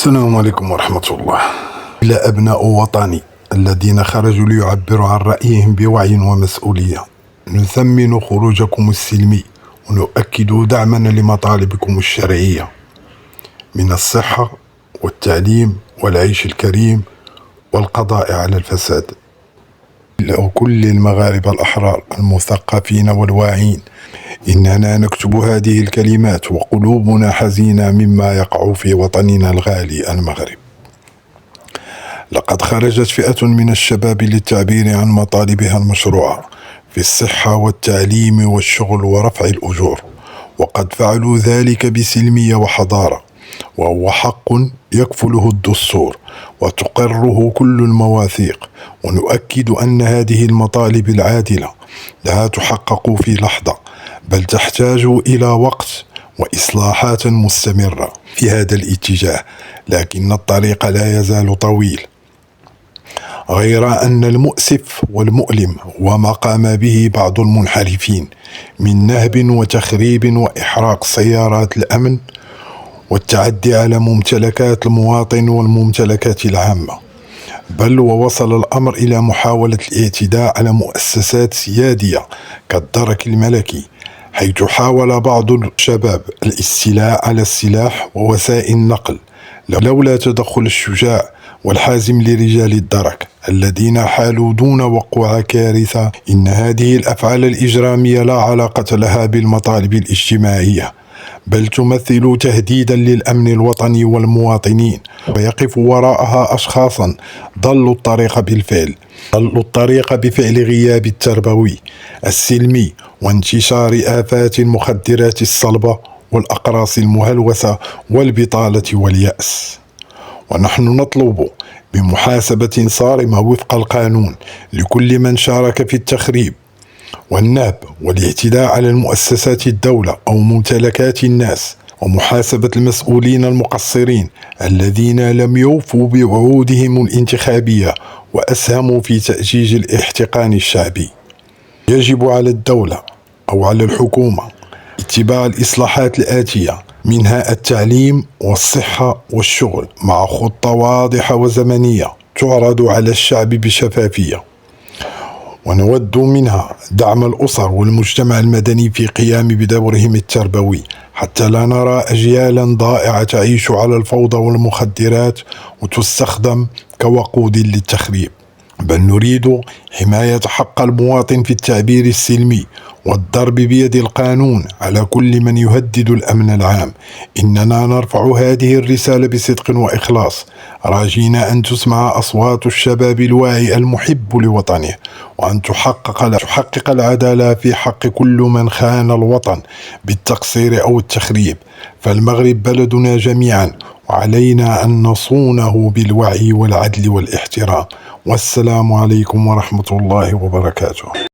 السلام عليكم ورحمة الله. إلى أبناء وطني الذين خرجوا ليعبروا عن رأيهم بوعي ومسؤولية، نثمن خروجكم السلمي ونؤكد دعمنا لمطالبكم الشرعية من الصحة والتعليم والعيش الكريم والقضاء على الفساد. وكل المغاربة الأحرار المثقفين والواعين، إننا نكتب هذه الكلمات وقلوبنا حزينة مما يقع في وطننا الغالي المغرب. لقد خرجت فئة من الشباب للتعبير عن مطالبها المشروعة في الصحة والتعليم والشغل ورفع الأجور، وقد فعلوا ذلك بسلمية وحضارة، وهو حق يكفله الدستور وتقره كل المواثيق. ونؤكد أن هذه المطالب العادلة لا تحقق في لحظة، بل تحتاج إلى وقت وإصلاحات مستمرة في هذا الاتجاه، لكن الطريق لا يزال طويل. غير أن المؤسف والمؤلم وما قام به بعض المنحرفين من نهب وتخريب وإحراق سيارات الأمن والتعدي على ممتلكات المواطن والممتلكات العامة، بل ووصل الأمر إلى محاولة الاعتداء على مؤسسات سيادية كالدرك الملكي، حيث حاول بعض الشباب الاستيلاء على السلاح ووسائل النقل، لولا تدخل الشجاع والحازم لرجال الدرك الذين حالوا دون وقوع كارثة. إن هذه الأفعال الإجرامية لا علاقة لها بالمطالب الاجتماعية، بل تمثل تهديدا للأمن الوطني والمواطنين، ويقف وراءها أشخاصا ضلوا الطريق بفعل غياب التربوي السلمي وانتشار آفات المخدرات الصلبة والأقراص المهلوسة والبطالة واليأس. ونحن نطلب بمحاسبة صارمة وفق القانون لكل من شارك في التخريب والنهب والاعتداء على المؤسسات الدولة أو ممتلكات الناس، ومحاسبة المسؤولين المقصرين الذين لم يوفوا بوعودهم الانتخابية وأسهموا في تأجيج الاحتقان الشعبي. يجب على الدولة أو على الحكومة اتباع الإصلاحات الآتية، منها التعليم والصحة والشغل، مع خطة واضحة وزمنية تعرض على الشعب بشفافية. ونود منها دعم الأسر والمجتمع المدني في قيام بدورهم التربوي، حتى لا نرى أجيالا ضائعة تعيش على الفوضى والمخدرات وتستخدم كوقود للتخريب، بل نريد حماية حق المواطن في التعبير السلمي والضرب بيد القانون على كل من يهدد الأمن العام. إننا نرفع هذه الرسالة بصدق وإخلاص، راجين أن تسمع أصوات الشباب الواعي المحب لوطنه، وأن تحقق العدالة في حق كل من خان الوطن بالتقصير أو التخريب. فالمغرب بلدنا جميعا، وعلينا أن نصونه بالوعي والعدل والاحترام. والسلام عليكم ورحمة الله وبركاته.